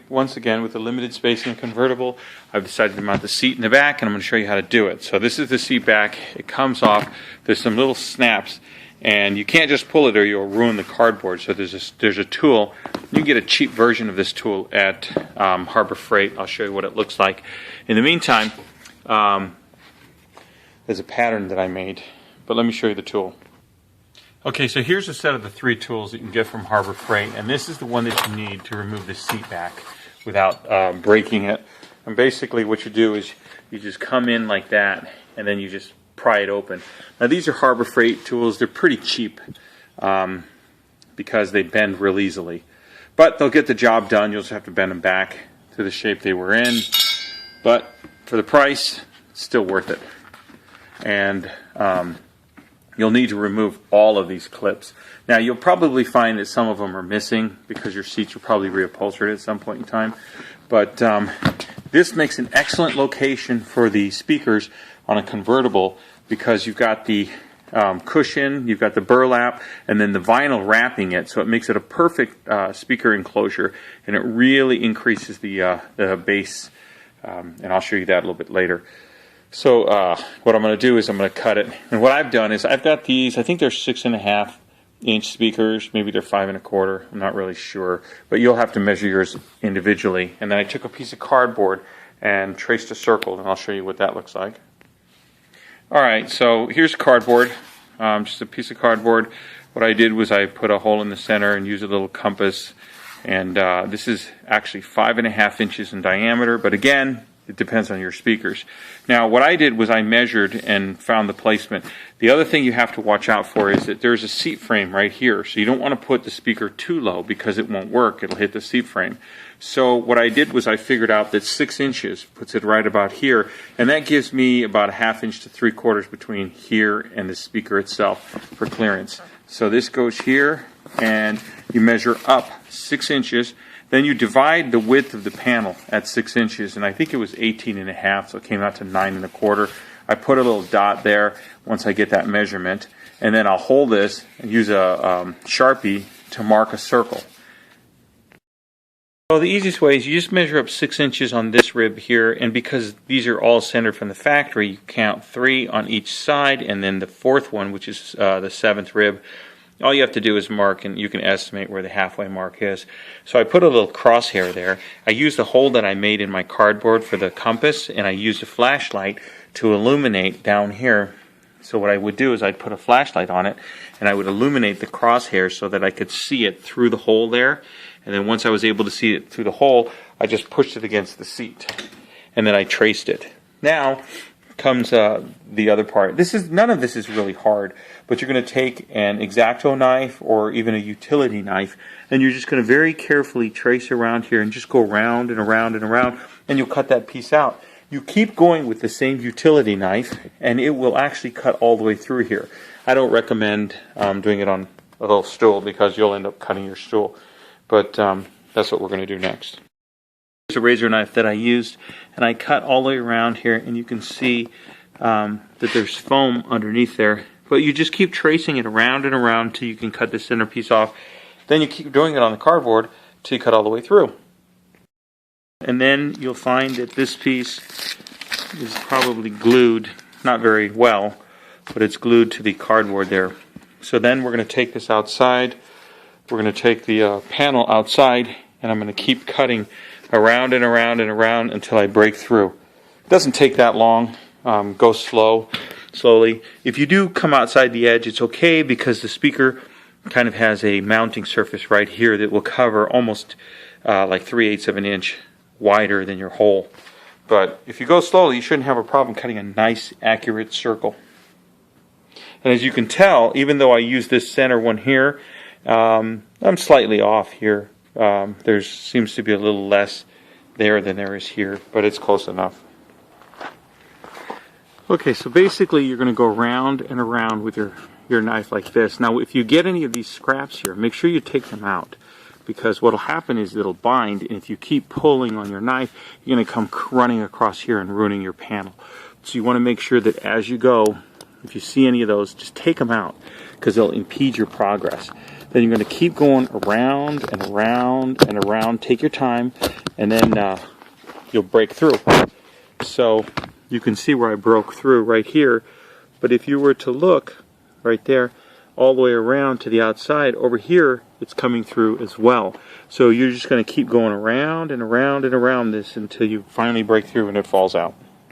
Once again, with the limited space in a convertible, I've decided to mount the seat in the back, and I'm going to show you how to do it. So this is the seat back. It comes off. There's some little snaps, and you can't just pull it or you'll ruin the cardboard. So there's a tool. You can get a cheap version of this tool at Harbor Freight. I'll show you what it looks like. In the meantime, there's a pattern that I made, but let me show you the tool. Okay, so here's a set of the 3 tools that you can get from Harbor Freight, and this is the one that you need to remove the seat back without breaking it. And basically what you do is you just come in like that, and then you just pry it open. Now these are Harbor Freight tools. They're pretty cheap because they bend real easily. But they'll get the job done. You'll just have to bend them back to the shape they were in. But for the price, it's still worth it. And you'll need to remove all of these clips. Now you'll probably find that some of them are missing because your seats are probably reupholstered at some point in time. But this makes an excellent location for the speakers on a convertible because you've got the cushion, you've got the burlap, and then the vinyl wrapping it. So it makes it a perfect speaker enclosure, and it really increases the bass. And I'll show you that a little bit later. So what I'm going to do is I'm going to cut it. And what I've done is I've got these, I think they're 6.5-inch speakers. Maybe they're 5.25. I'm not really sure. But you'll have to measure yours individually. And then I took a piece of cardboard and traced a circle, and I'll show you what that looks like. Alright, so here's cardboard. Just a piece of cardboard. What I did was I put a hole in the center and used a little compass. And this is actually 5.5 inches in diameter. But again, it depends on your speakers. Now, what I did was I measured and found the placement. The other thing you have to watch out for is that there's a seat frame right here. So you don't want to put the speaker too low because it won't work. It'll hit the seat frame. So what I did was I figured out that 6 inches puts it right about here. And that gives me about 1/2 inch to 3/4 between here and the speaker itself for clearance. So this goes here, and you measure up 6 inches. Then you divide the width of the panel at 6 inches, and I think it was 18.5, so it came out to 9.25. I put a little dot there once I get that measurement, and then I'll hold this and use a Sharpie to mark a circle. So the easiest way is you just measure up 6 inches on this rib here, and because these are all centered from the factory, you count 3 on each side, and then the 4th one, which is the 7th rib, all you have to do is mark, and you can estimate where the halfway mark is. So I put a little crosshair there. I used the hole that I made in my cardboard for the compass, and I used a flashlight to illuminate down here. So what I would do is I'd put a flashlight on it, and I would illuminate the crosshair so that I could see it through the hole there. And then once I was able to see it through the hole, I just pushed it against the seat. And then I traced it. Now comes the other part. None of this is really hard, but you're going to take an X-Acto knife or even a utility knife, and you're just going to very carefully trace around here and just go around and around and around, and you'll cut that piece out. You keep going with the same utility knife, and it will actually cut all the way through here. I don't recommend doing it on a little stool because you'll end up cutting your stool, but that's what we're going to do next. Here's a razor knife that I used, and I cut all the way around here, and you can see that there's foam underneath there. But you just keep tracing it around and around until you can cut the center piece off. Then you keep doing it on the cardboard until you cut all the way through. And then you'll find that this piece is probably glued, not very well, but it's glued to the cardboard there. So then we're going to take this outside. We're going to take the panel outside, and I'm going to keep cutting around and around and around until I break through. It doesn't take that long. Go slowly. If you do come outside the edge, it's okay because the speaker kind of has a mounting surface right here that will cover almost like 3/8 of an inch wider than your hole. But if you go slowly, you shouldn't have a problem cutting a nice, accurate circle. And as you can tell, even though I use this center one here, I'm slightly off here. There seems to be a little less there than there is here, but it's close enough. Okay, so basically you're going to go around and around with your knife like this. Now if you get any of these scraps here, make sure you take them out, because what will happen is it'll bind, and if you keep pulling on your knife, you're going to come running across here and ruining your panel. So you want to make sure that as you go, if you see any of those, just take them out, because they'll impede your progress. Then you're going to keep going around and around and around. Take your time, and then you'll break through. So you can see where I broke through right here. But if you were to look right there, all the way around to the outside, over here, it's coming through as well. So you're just going to keep going around and around and around this until you finally break through and it falls out.